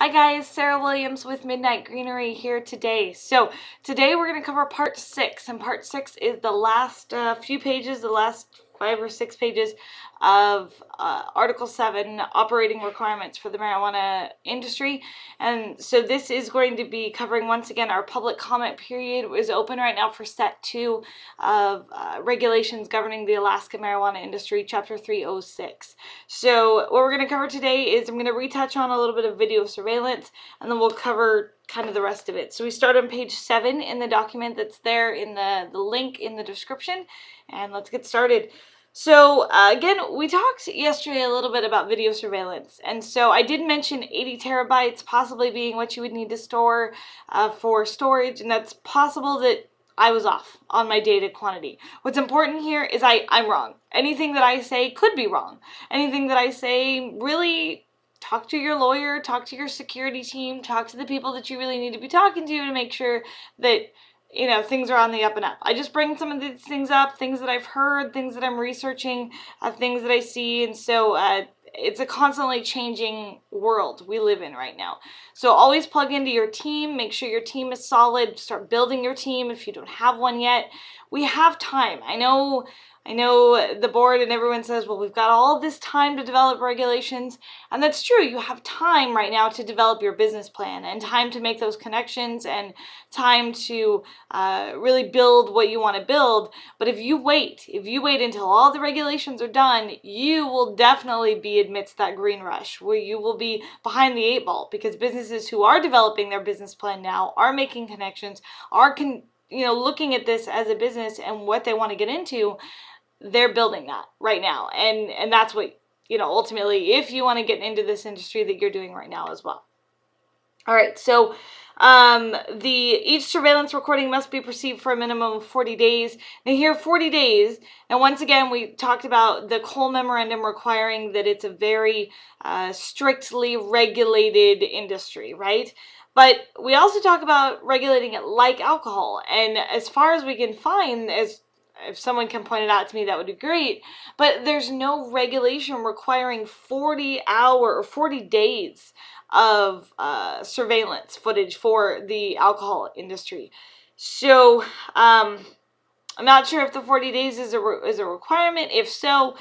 Hi guys, Sara Williams with Midnight Greenery here today. So today we're going to cover part 6, and part 6 is the last few pages, the last 5 or 6 pages of Article 7 operating requirements for the marijuana industry. And so this is going to be covering, once again, our public comment period is open right now for set 2 of regulations governing the Alaskan marijuana industry, chapter 306. So what we're going to cover today is I'm going to retouch on a little bit of video surveillance, and then we'll cover kind of the rest of it. So we start on page 7 in the document that's there in the link in the description, and let's get started. So again, we talked yesterday a little bit about video surveillance, and so I did mention 80 terabytes possibly being what you would need to store for storage, and that's possible that I was off on my data quantity. What's important here is I'm wrong. Anything that I say could be wrong. Anything that I say, really talk to your lawyer, talk to your security team, talk to the people that you really need to be talking to make sure that things are on the up and up. I just bring some of these things up, things that I've heard, things that I'm researching, things that I see, and so it's a constantly changing world we live in right now. So always plug into your team, make sure your team is solid, start building your team if you don't have one yet. We have time. I know the board and everyone says, well, we've got all this time to develop regulations, and that's true. You have time right now to develop your business plan and time to make those connections and time to really build what you want to build. But if you wait until all the regulations are done, you will definitely be amidst that green rush where you will be behind the 8 ball, because businesses who are developing their business plan now, are making connections, are looking at this as a business and what they want to get into, they're building that right now, and that's what ultimately, if you want to get into this industry, that you're doing right now as well. All right, so each surveillance recording must be perceived for a minimum of 40 days. Now here, 40 days, and once again, we talked about the Cole Memorandum requiring that it's a very strictly regulated industry, right? But we also talk about regulating it like alcohol, and as far as we can find, if someone can point it out to me, that would be great. But there's no regulation requiring 40 days of surveillance footage for the alcohol industry. So I'm not sure if the 40 days is a requirement. If so,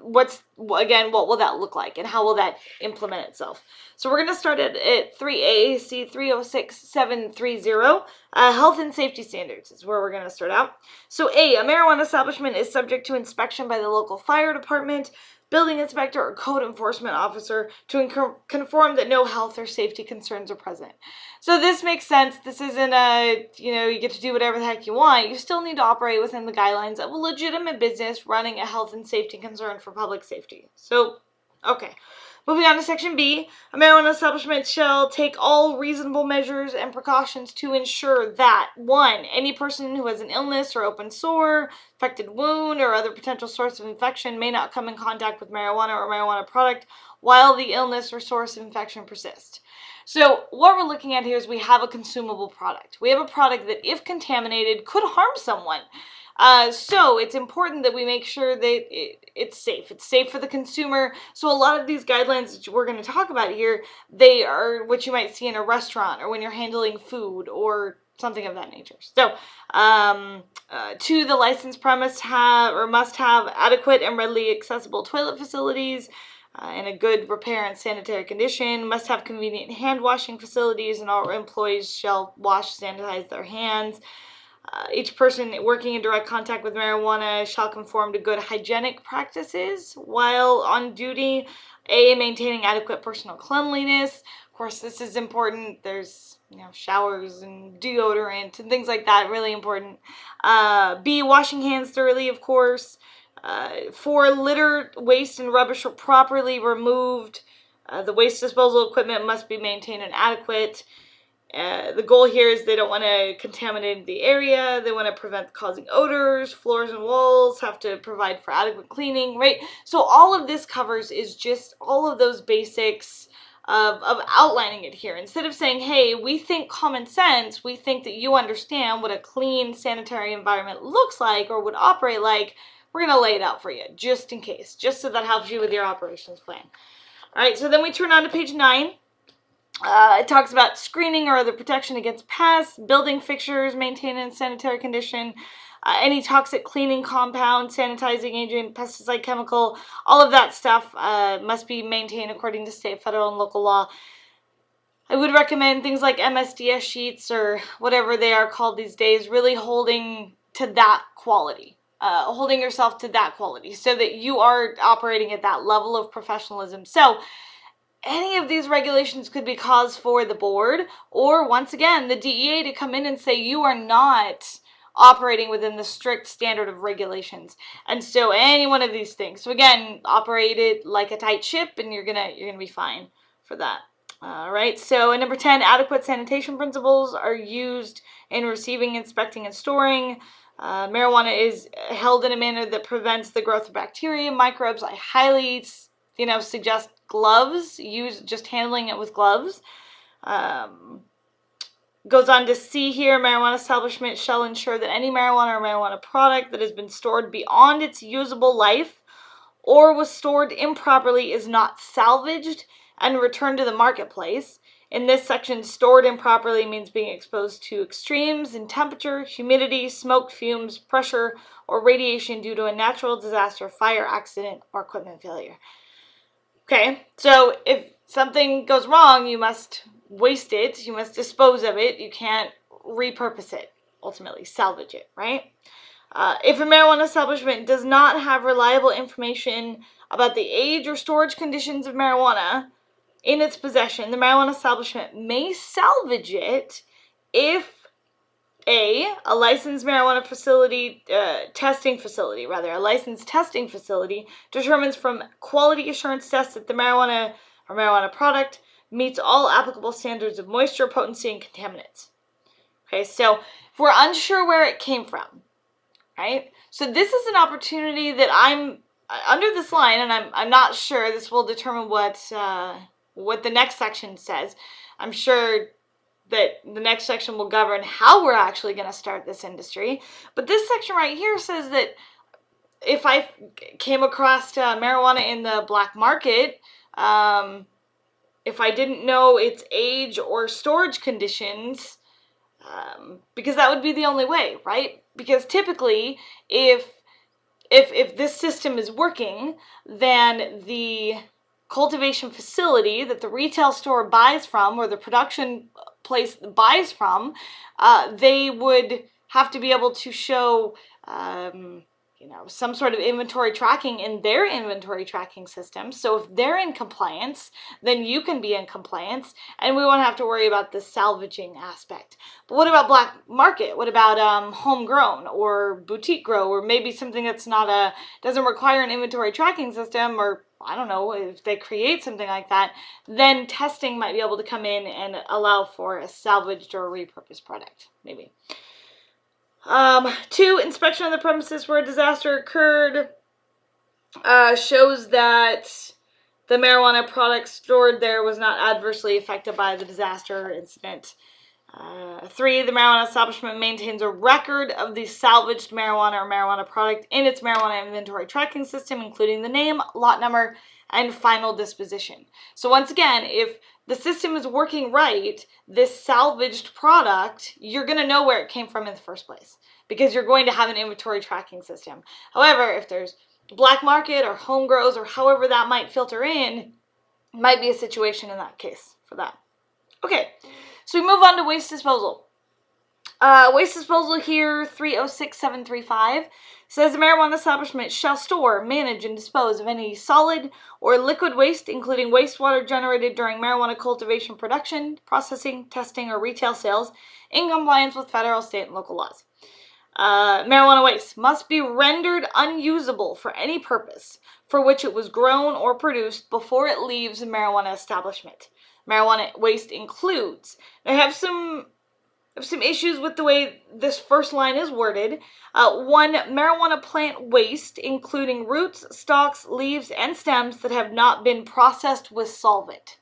what will that look like, and how will that implement itself? So we're going to start at 3 AAC 306730. Health and safety standards is where we're going to start out. So a marijuana establishment is subject to inspection by the local fire department, building inspector, or code enforcement officer to confirm that no health or safety concerns are present. So this makes sense. This isn't you get to do whatever the heck you want. You still need to operate within the guidelines of a legitimate business running a health and safety concern for public safety. So, okay. Moving on to Section B, a marijuana establishment shall take all reasonable measures and precautions to ensure that 1. Any person who has an illness or open sore, infected wound, or other potential source of infection may not come in contact with marijuana or marijuana product while the illness or source of infection persists. So what we're looking at here is we have a consumable product. We have a product that, if contaminated, could harm someone. So it's important that we make sure that it's safe. It's safe for the consumer. So a lot of these guidelines that we're going to talk about here, they are what you might see in a restaurant or when you're handling food or something of that nature. So, 2, the licensed premise must have adequate and readily accessible toilet facilities in a good repair and sanitary condition, must have convenient hand washing facilities, and all employees shall sanitize their hands. Each person working in direct contact with marijuana shall conform to good hygienic practices while on duty. A, maintaining adequate personal cleanliness. Of course, this is important. There's showers and deodorant and things like that, really important. B, washing hands thoroughly, of course. 4, litter, waste, and rubbish are properly removed. The waste disposal equipment must be maintained and adequate. The goal here is they don't want to contaminate the area. They want to prevent causing odors. Floors and walls have to provide for adequate cleaning, right? So all of this covers is just all of those basics of outlining it here. Instead of saying, hey, we think common sense, we think that you understand what a clean sanitary environment looks like or would operate like, we're going to lay it out for you just in case, just so that helps you with your operations plan. All right, so then we turn on to page 9. It talks about screening or other protection against pests, building fixtures, maintaining in sanitary condition, any toxic cleaning compound, sanitizing agent, pesticide chemical, all of that stuff must be maintained according to state, federal, and local law. I would recommend things like MSDS sheets or whatever they are called these days, really holding to that quality. Holding yourself to that quality so that you are operating at that level of professionalism. So any of these regulations could be cause for the board or, once again, the DEA to come in and say you are not operating within the strict standard of regulations. And so any one of these things. So again, operate it like a tight ship and you're gonna be fine for that. All right, so number 10, adequate sanitation principles are used in receiving, inspecting, and storing. Marijuana is held in a manner that prevents the growth of bacteria, microbes. I highly, suggest gloves. Use just handling it with gloves. Goes on to see here, marijuana establishment shall ensure that any marijuana or marijuana product that has been stored beyond its usable life or was stored improperly is not salvaged and returned to the marketplace. In this section, stored improperly means being exposed to extremes in temperature, humidity, smoke, fumes, pressure, or radiation due to a natural disaster, fire, accident, or equipment failure. Okay, so if something goes wrong, you must waste it, you must dispose of it, you can't repurpose it, ultimately salvage it, right? If a marijuana establishment does not have reliable information about the age or storage conditions of marijuana in its possession, the marijuana establishment may salvage it if a licensed marijuana facility, a licensed testing facility determines from quality assurance tests that the marijuana or marijuana product meets all applicable standards of moisture, potency, and contaminants. Okay, so if we're unsure where it came from, right? So this is an opportunity that I'm under this line, and I'm not sure. This will determine what the next section says. I'm sure that the next section will govern how we're actually going to start this industry. But this section right here says that if I came across marijuana in the black market, if I didn't know its age or storage conditions, because that would be the only way, right? Because typically, if this system is working, then the cultivation facility that the retail store buys from or the production place buys from, they would have to be able to show some sort of inventory tracking in their inventory tracking system. So if they're in compliance, then you can be in compliance, and we won't have to worry about the salvaging aspect. But what about black market? What about homegrown or boutique grow, or maybe something that's not doesn't require an inventory tracking system, or I don't know, if they create something like that, then testing might be able to come in and allow for a salvaged or repurposed product, maybe. 2, inspection of the premises where a disaster occurred shows that the marijuana product stored there was not adversely affected by the disaster incident. 3, the marijuana establishment maintains a record of the salvaged marijuana or marijuana product in its marijuana inventory tracking system, including the name, lot number, and final disposition. So once again, if the system is working right, this salvaged product, you're going to know where it came from in the first place because you're going to have an inventory tracking system. However, if there's black market or home grows or however that might filter in, might be a situation in that case for that. Okay, so we move on to waste disposal. Waste disposal here, 306735, says the marijuana establishment shall store, manage, and dispose of any solid or liquid waste, including wastewater generated during marijuana cultivation, production, processing, testing, or retail sales, in compliance with federal, state, and local laws. Marijuana waste must be rendered unusable for any purpose for which it was grown or produced before it leaves a marijuana establishment. Marijuana waste includes, I have some issues with the way this first line is worded. 1, marijuana plant waste, including roots, stalks, leaves, and stems that have not been processed with solvent.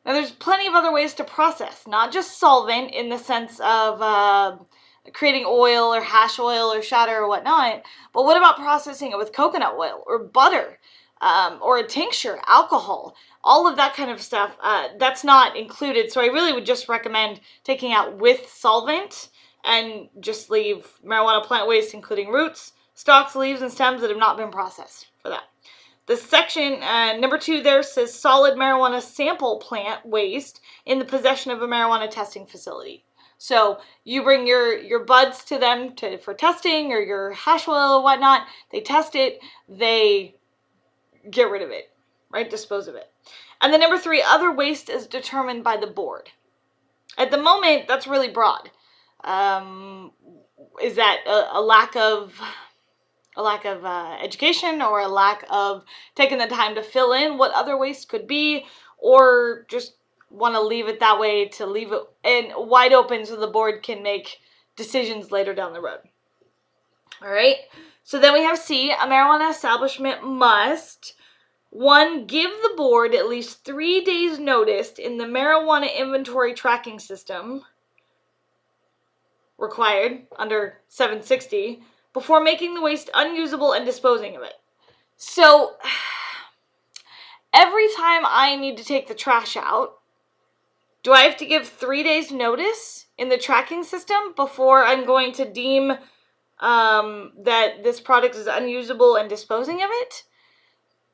Now, there's plenty of other ways to process, not just solvent in the sense of creating oil or hash oil or shatter or whatnot, but what about processing it with coconut oil or butter? or a tincture, alcohol, all of that kind of stuff, that's not included. So I really would just recommend taking out with solvent and just leave marijuana plant waste, including roots, stalks, leaves, and stems that have not been processed for that. The section, number 2 there says solid marijuana sample plant waste in the possession of a marijuana testing facility. So you bring your buds to them for testing, or your hash oil or whatnot. They test it. They get rid of it, right? Dispose of it. And then number 3, other waste is determined by the board. At the moment, that's really broad. Is that a lack of education, or a lack of taking the time to fill in what other waste could be, or just want to leave it that way, to leave it wide open so the board can make decisions later down the road? All right. So then we have C, a marijuana establishment must, 1, give the board at least 3 days notice in the marijuana inventory tracking system required under 760 before making the waste unusable and disposing of it. So every time I need to take the trash out, do I have to give 3 days notice in the tracking system before I'm going to deem that this product is unusable and disposing of it?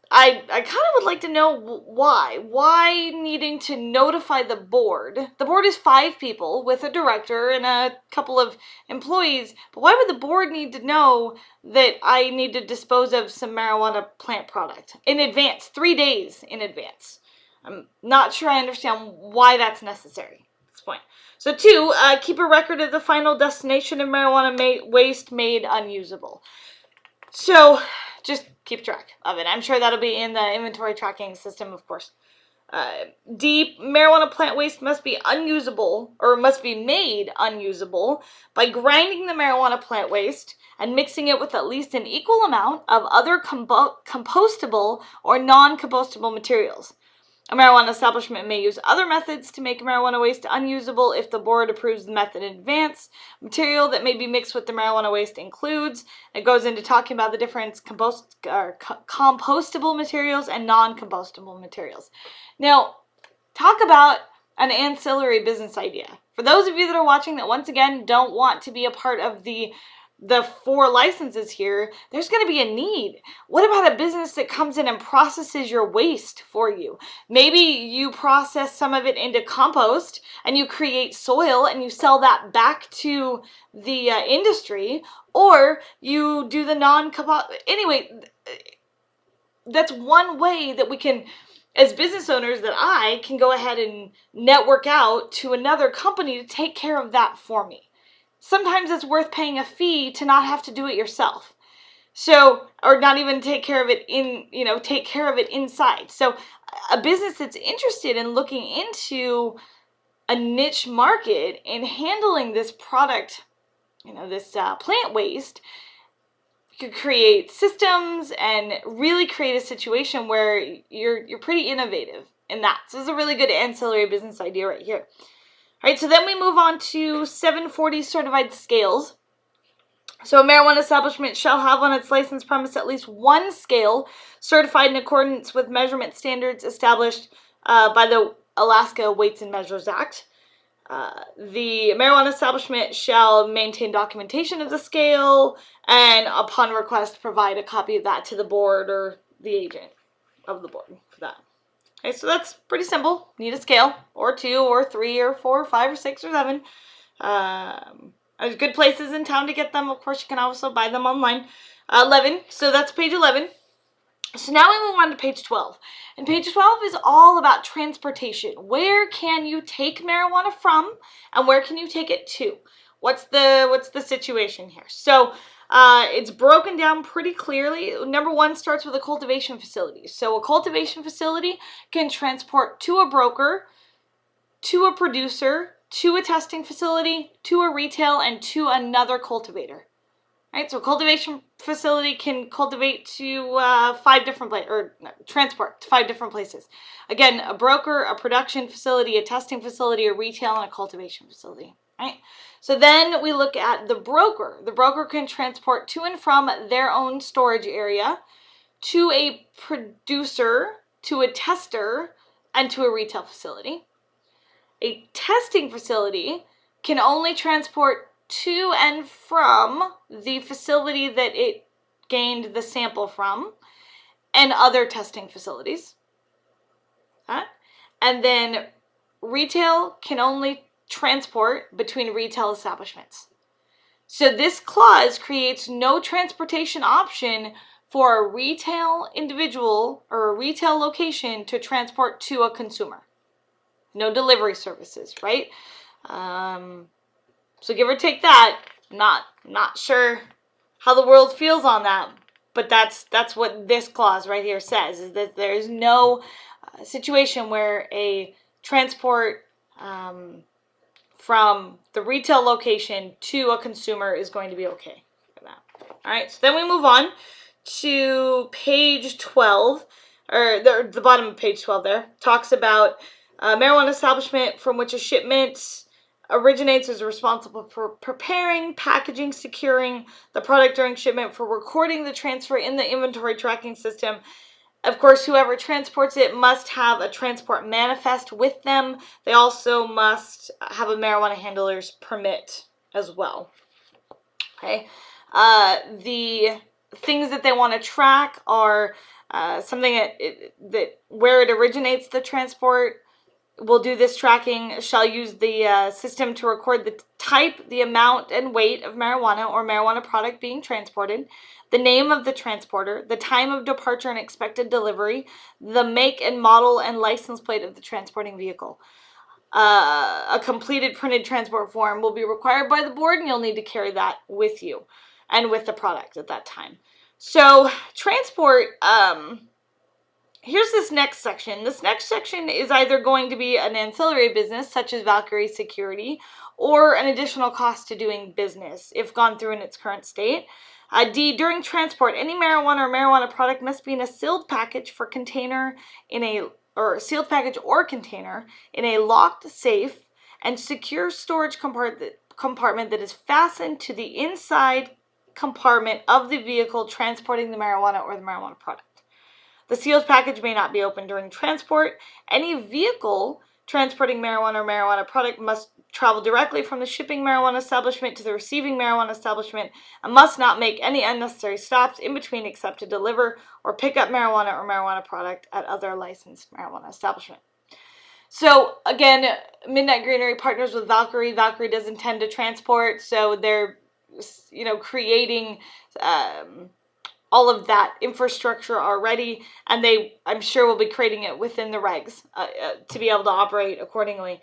I kind of would like to know why. Why needing to notify the board? The board is 5 people with a director and a couple of employees. But why would the board need to know that I need to dispose of some marijuana plant product in advance, 3 days in advance? I'm not sure I understand why that's necessary at this point. So 2, keep a record of the final destination of marijuana waste made unusable. So just keep track of it. I'm sure that'll be in the inventory tracking system, of course. D, marijuana plant waste must be unusable, or must be made unusable, by grinding the marijuana plant waste and mixing it with at least an equal amount of other compostable or non-compostable materials. A marijuana establishment may use other methods to make marijuana waste unusable if the board approves the method in advance. Material that may be mixed with the marijuana waste includes, it goes into talking about the difference compostable materials and non-compostable materials. Now, talk about an ancillary business idea. For those of you that are watching that, once again, don't want to be a part of the 4 licenses here, there's going to be a need. What about a business that comes in and processes your waste for you? Maybe you process some of it into compost and you create soil and you sell that back to the industry, or you do the non-compost. Anyway, that's one way that we can, as business owners, that I can go ahead and network out to another company to take care of that for me. Sometimes it's worth paying a fee to not have to do it yourself. So, or not even take care of it inside. So a business that's interested in looking into a niche market and handling this product, this plant waste, you could create systems and really create a situation where you're pretty innovative in that. So this is a really good ancillary business idea right here. All right, so then we move on to 740 certified scales. So a marijuana establishment shall have on its licensed premise at least 1 scale certified in accordance with measurement standards established by the Alaska Weights and Measures Act. The marijuana establishment shall maintain documentation of the scale and, upon request, provide a copy of that to the board or the agent of the board for that. Okay, so that's pretty simple. Need a scale, or 2, or 3, or 4, or 5, or 6, or 7. There's good places in town to get them. Of course, you can also buy them online. 11, so that's page 11. So now we move on to page 12. And page 12 is all about transportation. Where can you take marijuana from, and where can you take it to? What's the situation here? So it's broken down pretty clearly. Number 1 starts with a cultivation facility. So a cultivation facility can transport to a broker, to a producer, to a testing facility, to a retail, and to another cultivator. Right, so a cultivation facility can cultivate to 5 different places, or transport to 5 different places. Again, a broker, a production facility, a testing facility, a retail, and a cultivation facility. Right. So then we look at the broker. The broker can transport to and from their own storage area to a producer, to a tester, and to a retail facility. A testing facility can only transport to and from the facility that it gained the sample from and other testing facilities. Okay? And then retail can only transport between retail establishments. So this clause creates no transportation option for a retail individual or a retail location to transport to a consumer. No delivery services, right? So give or take that. Not sure how the world feels on that, but that's what this clause right here says, is that there is no situation where a transport from the retail location to a consumer is going to be okay for that. All right, so then we move on to page 12, or the bottom of page 12 there, talks about marijuana establishment from which a shipment originates is responsible for preparing, packaging, securing the product during shipment, for recording the transfer in the inventory tracking system. Of course, whoever transports it must have a transport manifest with them. They also must have a marijuana handler's permit as well. Okay. The things that they want to track are something that where it originates, the transport will do this tracking, shall use the system to record the type, the amount, and weight of marijuana or marijuana product being transported, the name of the transporter, the time of departure and expected delivery, the make and model and license plate of the transporting vehicle. A completed printed transport form will be required by the board, and you'll need to carry that with you and with the product at that time. So transport, here's this next section. This next section is either going to be an ancillary business, such as Valkyrie Security, or an additional cost to doing business, if gone through in its current state. D, during transport, any marijuana or marijuana product must be in a sealed package for container or sealed package or container in a locked safe and secure storage compartment that is fastened to the inside compartment of the vehicle transporting the marijuana or the marijuana product. The sealed package may not be opened during transport. Any vehicle transporting marijuana or marijuana product must travel directly from the shipping marijuana establishment to the receiving marijuana establishment and must not make any unnecessary stops in between except to deliver or pick up marijuana or marijuana product at other licensed marijuana establishment. So again, Midnight Greenery partners with Valkyrie. Valkyrie does intend to transport, so they're creating all of that infrastructure already, and I'm sure will be creating it within the regs to be able to operate accordingly.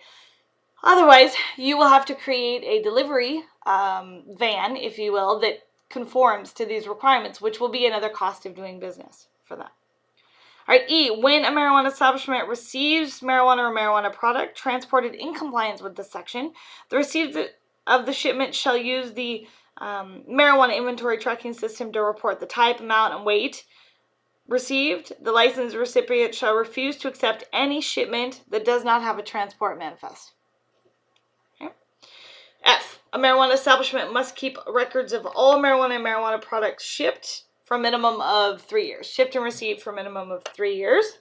Otherwise, you will have to create a delivery van, if you will, that conforms to these requirements, which will be another cost of doing business for that. All right, E, when a marijuana establishment receives marijuana or marijuana product transported in compliance with this section, the receiver of the shipment shall use the marijuana inventory tracking system to report the type, amount, and weight received. The licensed recipient shall refuse to accept any shipment that does not have a transport manifest. Okay. F, a marijuana establishment must keep records of all marijuana and marijuana products shipped for a minimum of 3 years. Shipped and received for a minimum of 3 years.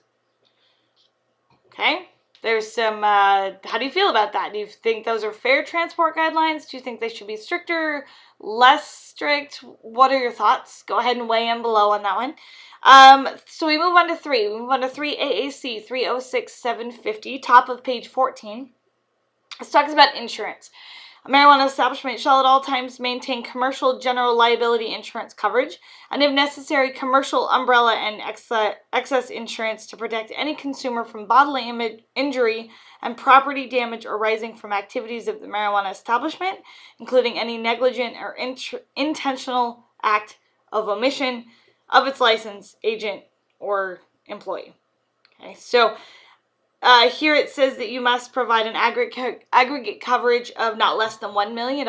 Okay. There's some, how do you feel about that? Do you think those are fair transport guidelines? Do you think they should be stricter, less strict? What are your thoughts? Go ahead and weigh in below on that one. So we move on to 3. We move on to 3 AAC 306750, top of page 14. This talks about insurance. A marijuana establishment shall at all times maintain commercial general liability insurance coverage and, if necessary, commercial umbrella and excess insurance to protect any consumer from bodily injury and property damage arising from activities of the marijuana establishment, including any negligent or intentional act of omission of its license, agent, or employee. Okay, so here it says that you must provide an aggregate coverage of not less than $1 million.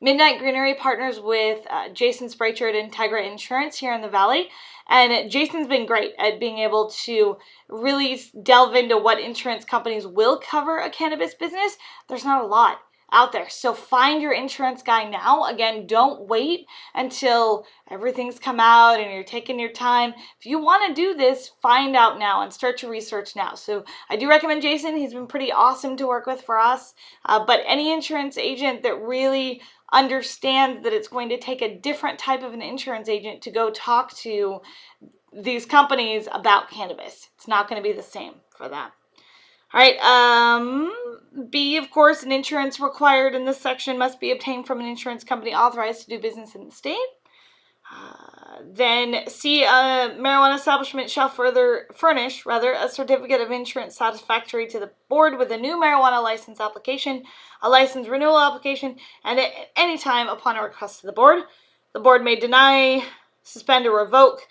Midnight Greenery partners with Jason Sprecher at Integra Insurance here in the Valley. And Jason's been great at being able to really delve into what insurance companies will cover a cannabis business. There's not a lot. out there. So find your insurance guy now. Again, don't wait until everything's come out and you're taking your time. If you want to do this, find out now and start your research now. So I do recommend Jason. He's been pretty awesome to work with for us. But any insurance agent that really understands that it's going to take a different type of an insurance agent to go talk to these companies about cannabis. It's not going to be the same for them. All right, B, of course, an insurance required in this section must be obtained from an insurance company authorized to do business in the state. Then C, a marijuana establishment shall furnish a certificate of insurance satisfactory to the board with a new marijuana license application, a license renewal application, and at any time upon a request to the board may deny, suspend, or revoke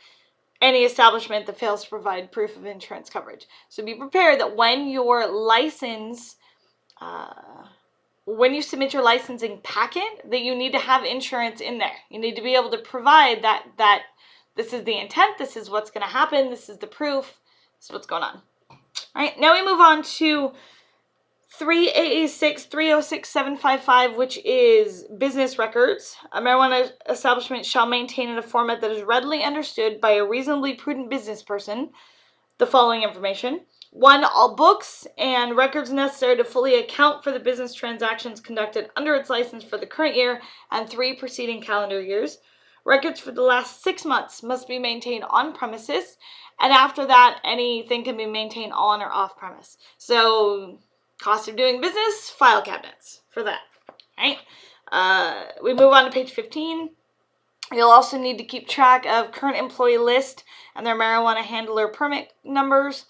any establishment that fails to provide proof of insurance coverage. So be prepared that when your license, when you submit your licensing packet, that you need to have insurance in there. You need to be able to provide that this is the intent, this is what's going to happen, this is the proof, this is what's going on. All right, now we move on to 3AA6 306755, which is business records. A marijuana establishment shall maintain in a format that is readily understood by a reasonably prudent business person the following information. 1, all books and records necessary to fully account for the business transactions conducted under its license for the current year and 3 preceding calendar years. Records for the last 6 months must be maintained on premises, and after that, anything can be maintained on or off premise. So, cost of doing business, file cabinets for that. Right? We move on to page 15. You'll also need to keep track of current employee list and their marijuana handler permit numbers.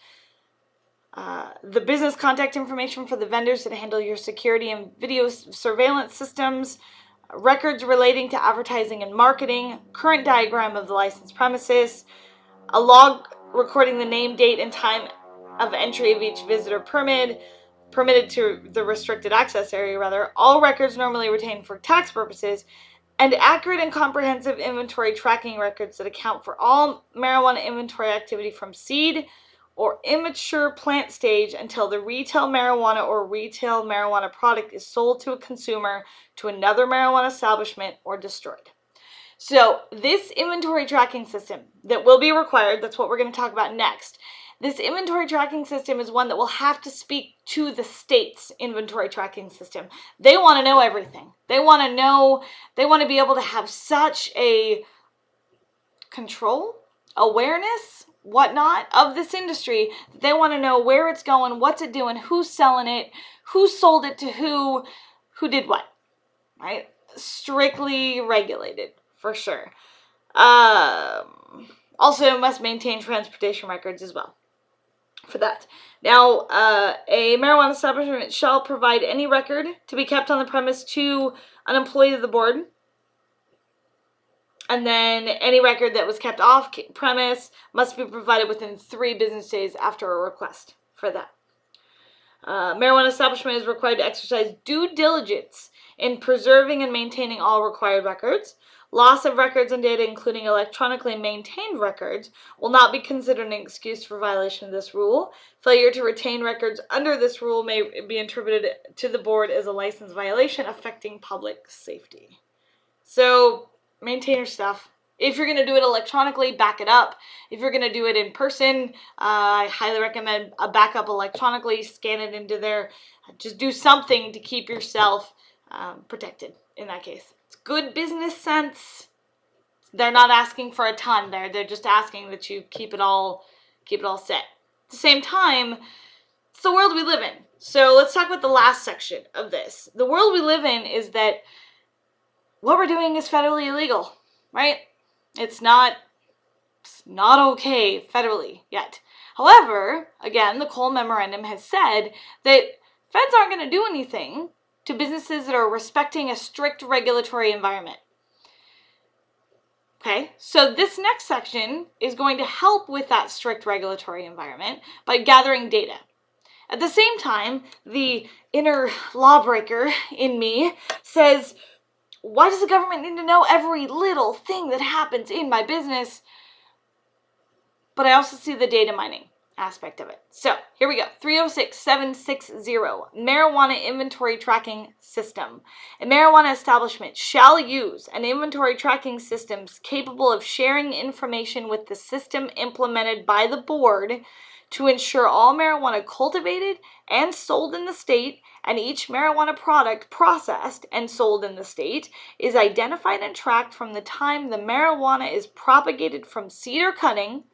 The business contact information for the vendors that handle your security and video surveillance systems. Records relating to advertising and marketing. Current diagram of the licensed premises. A log recording the name, date, and time of entry of each visitor permitted to the restricted access area, all records normally retained for tax purposes, and accurate and comprehensive inventory tracking records that account for all marijuana inventory activity from seed or immature plant stage until the retail marijuana or retail marijuana product is sold to a consumer, to another marijuana establishment, or destroyed. So this inventory tracking system that will be required, that's what we're going to talk about next. This inventory tracking system is one that will have to speak to the state's inventory tracking system. They want to know everything. They want to be able to have such a control, awareness, whatnot of this industry. They want to know where it's going, what's it doing, who's selling it, who sold it to who did what, right? Strictly regulated, for sure. Also must maintain transportation records as well for that. Now, a marijuana establishment shall provide any record to be kept on the premise to an employee of the board. And then any record that was kept off premise must be provided within 3 business days after a request for that. Marijuana establishment is required to exercise due diligence in preserving and maintaining all required records. Loss of records and data, including electronically maintained records, will not be considered an excuse for violation of this rule. Failure to retain records under this rule may be attributed to the board as a license violation affecting public safety. So, maintain your stuff. If you're going to do it electronically, back it up. If you're going to do it in person, I highly recommend a backup electronically. Scan it into there. Just do something to keep yourself protected in that case. It's good business sense. They're not asking for a ton there. They're just asking that you keep it all set. At the same time, it's the world we live in. So let's talk about the last section of this. The world we live in is that what we're doing is federally illegal, right? It's not okay federally yet. However, again, the Cole Memorandum has said that feds aren't going to do anything to businesses that are respecting a strict regulatory environment. Okay, so this next section is going to help with that strict regulatory environment by gathering data. At the same time, the inner lawbreaker in me says, why does the government need to know every little thing that happens in my business? But I also see the data mining. aspect of it. So here we go. 306760, marijuana inventory tracking system. A marijuana establishment shall use an inventory tracking system capable of sharing information with the system implemented by the board to ensure all marijuana cultivated and sold in the state and each marijuana product processed and sold in the state is identified and tracked from the time the marijuana is propagated from seed or cutting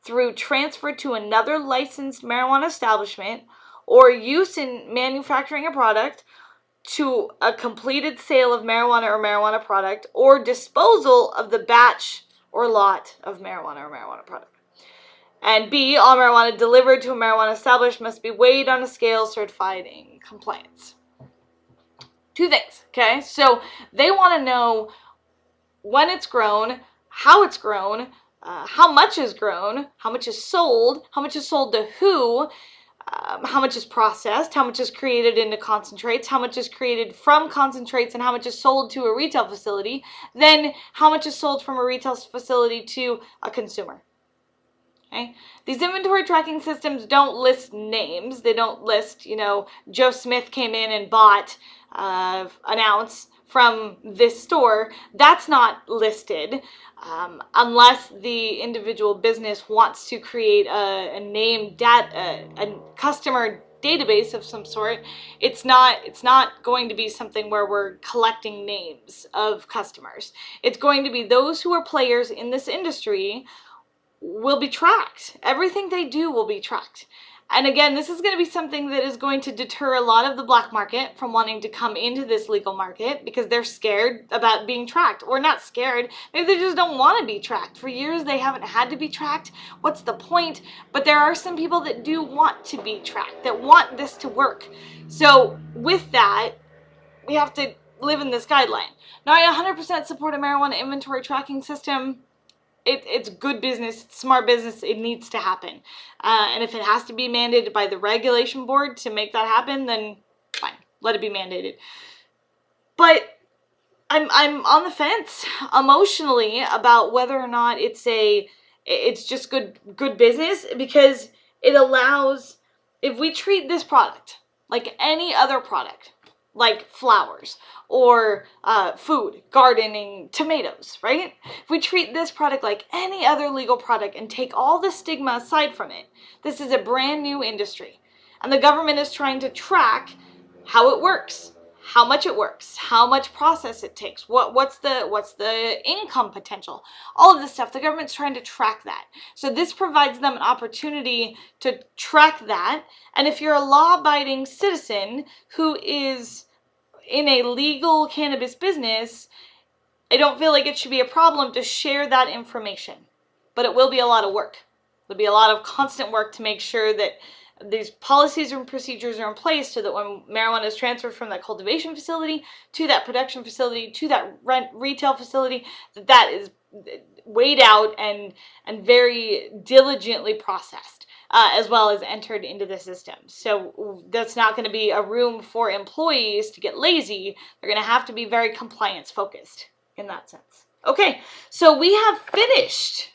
through transfer to another licensed marijuana establishment or use in manufacturing a product to a completed sale of marijuana or marijuana product or disposal of the batch or lot of marijuana or marijuana product. And B, all marijuana delivered to a marijuana establishment must be weighed on a scale certified in compliance. Two things, okay? So they want to know when it's grown, how it's grown, how much is grown, how much is sold to who, how much is processed, how much is created into concentrates, how much is created from concentrates, and how much is sold to a retail facility, then how much is sold from a retail facility to a consumer. Okay? These inventory tracking systems don't list names. They don't list, Joe Smith came in and bought an ounce from this store. That's not listed unless the individual business wants to create a customer database of some sort. It's not going to be something where we're collecting names of customers. It's going to be those who are players in this industry will be tracked. Everything they do will be tracked. And again, this is going to be something that is going to deter a lot of the black market from wanting to come into this legal market because they're scared about being tracked. Or not scared, maybe they just don't want to be tracked. For years they haven't had to be tracked. What's the point? But there are some people that do want to be tracked, that want this to work. So with that, we have to live in this guideline. Now, I 100% support a marijuana inventory tracking system. It's good business, it's smart business, it needs to happen. And if it has to be mandated by the regulation board to make that happen, then fine, let it be mandated. But I'm on the fence emotionally about whether or not it's just good business, because it allows, if we treat this product like any other product, like flowers or food, gardening, tomatoes, right? If we treat this product like any other legal product and take all the stigma aside from it, this is a brand new industry. And the government is trying to track how it works, how much it works, how much process it takes, what's the income potential, all of this stuff. The government's trying to track that. So this provides them an opportunity to track that. And if you're a law-abiding citizen who is in a legal cannabis business, I don't feel like it should be a problem to share that information. But it will be a lot of work. There'll be a lot of constant work to make sure that these policies and procedures are in place so that when marijuana is transferred from that cultivation facility to that production facility to that retail facility, that is weighed out and very diligently processed, as well as entered into the system. So that's not going to be a room for employees to get lazy. They're going to have to be very compliance focused in that sense. Okay, so we have finished.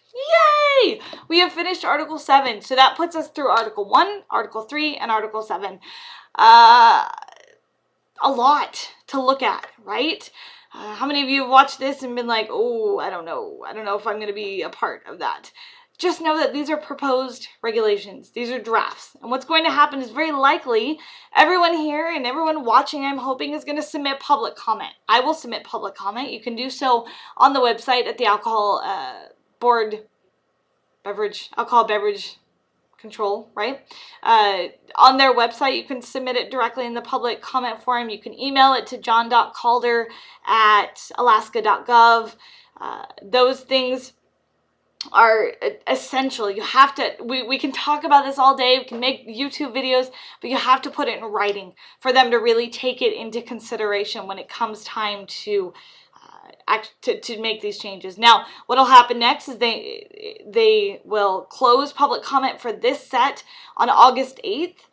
Yay! We have finished Article 7. So that puts us through Article 1, Article 3, and Article 7. A lot to look at, right? How many of you have watched this and been like, oh, I don't know if I'm going to be a part of that. Just know that these are proposed regulations. These are drafts. And what's going to happen is very likely everyone here and everyone watching, I'm hoping, is going to submit public comment. I will submit public comment. You can do so on the website at the alcohol beverage control, right? On their website, you can submit it directly in the public comment forum. You can email it to john.calder@alaska.gov. Those things are essential. You have to, we can talk about this all day, we can make YouTube videos, but you have to put it in writing for them to really take it into consideration when it comes time to make these changes. Now, what'll happen next is they will close public comment for this set on August 8th.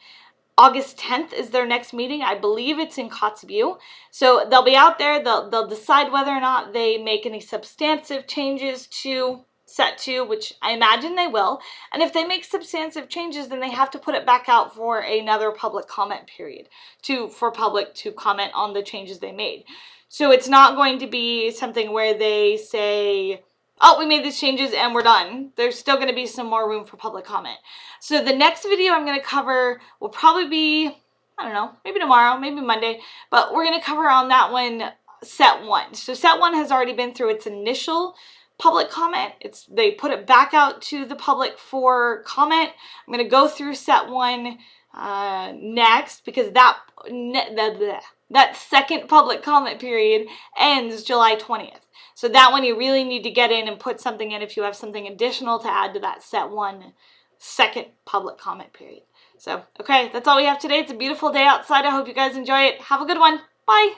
August 10th is their next meeting. I believe it's in Kotzebue. So they'll be out there. They'll decide whether or not they make any substantive changes to set to, which I imagine they will. And if they make substantive changes, then they have to put it back out for another public comment period for public to comment on the changes they made. So it's not going to be something where they say, oh, we made these changes and we're done. There's still going to be some more room for public comment. So the next video I'm going to cover will probably be, I don't know, maybe tomorrow, maybe Monday, but we're going to cover on that one set 1. So set 1 has already been through its initial public comment. They put it back out to the public for comment. I'm going to go through set 1 next, because that second public comment period ends July 20th. So that one you really need to get in and put something in if you have something additional to add to that set 1 second public comment period. So, okay, that's all we have today. It's a beautiful day outside. I hope you guys enjoy it. Have a good one. Bye.